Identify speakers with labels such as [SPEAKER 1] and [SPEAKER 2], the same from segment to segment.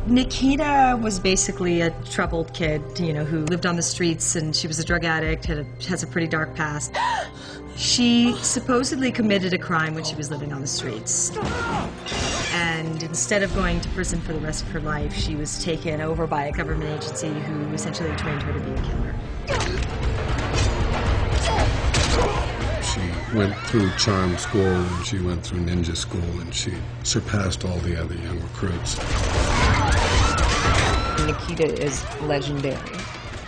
[SPEAKER 1] Nikita was basically a troubled kid, you know, who lived on the streets, and she was a drug addict, has a pretty dark past. She supposedly committed a crime when she was living on the streets. And instead of going to prison for the rest of her life, she was taken over by a government agency who essentially trained her to be a killer.
[SPEAKER 2] She went through charm school, and she went through ninja school, and she surpassed all the other young recruits.
[SPEAKER 3] Nikita is legendary,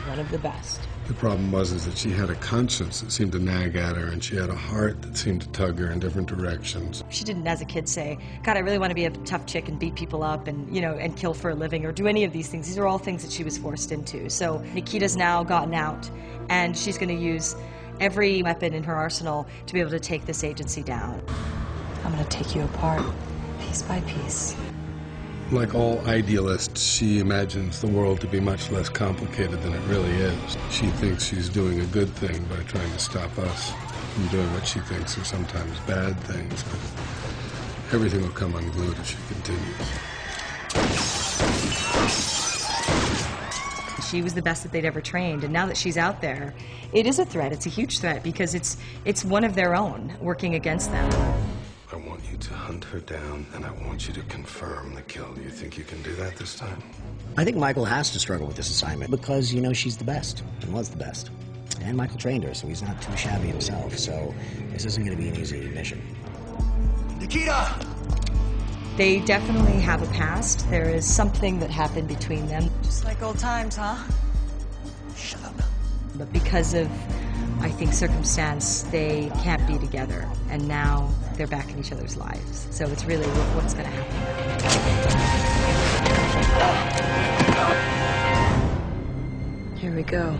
[SPEAKER 3] one of the best.
[SPEAKER 2] The problem was that she had a conscience that seemed to nag at her, and she had a heart that seemed to tug her in different directions.
[SPEAKER 1] She didn't, as a kid, say, God, I really want to be a tough chick and beat people up and, you know, and kill for a living or do any of these things. These are all things that she was forced into. So Nikita's now gotten out, and she's going to use every weapon in her arsenal to be able to take this agency down.
[SPEAKER 3] I'm going to take you apart, piece by piece.
[SPEAKER 2] Like all idealists, she imagines the world to be much less complicated than it really is. She thinks she's doing a good thing by trying to stop us from doing what she thinks are sometimes bad things, but everything will come unglued if she continues.
[SPEAKER 1] She was the best that they'd ever trained, and now that she's out there, it is a threat. It's a huge threat because it's one of their own working against them.
[SPEAKER 2] I want you to hunt her down, and I want you to confirm the kill. Do you think you can do that this time?
[SPEAKER 4] I think Michael has to struggle with this assignment because, you know, she's the best and was the best. And Michael trained her, so he's not too shabby himself. So this isn't going to be an easy mission.
[SPEAKER 5] Nikita!
[SPEAKER 1] They definitely have a past. There is something that happened between them.
[SPEAKER 3] Just like old times, huh?
[SPEAKER 5] Shut up.
[SPEAKER 1] But because of, I think, circumstance, they can't be together. And now they're back in each other's lives. So it's really what's going to happen.
[SPEAKER 3] Here we go.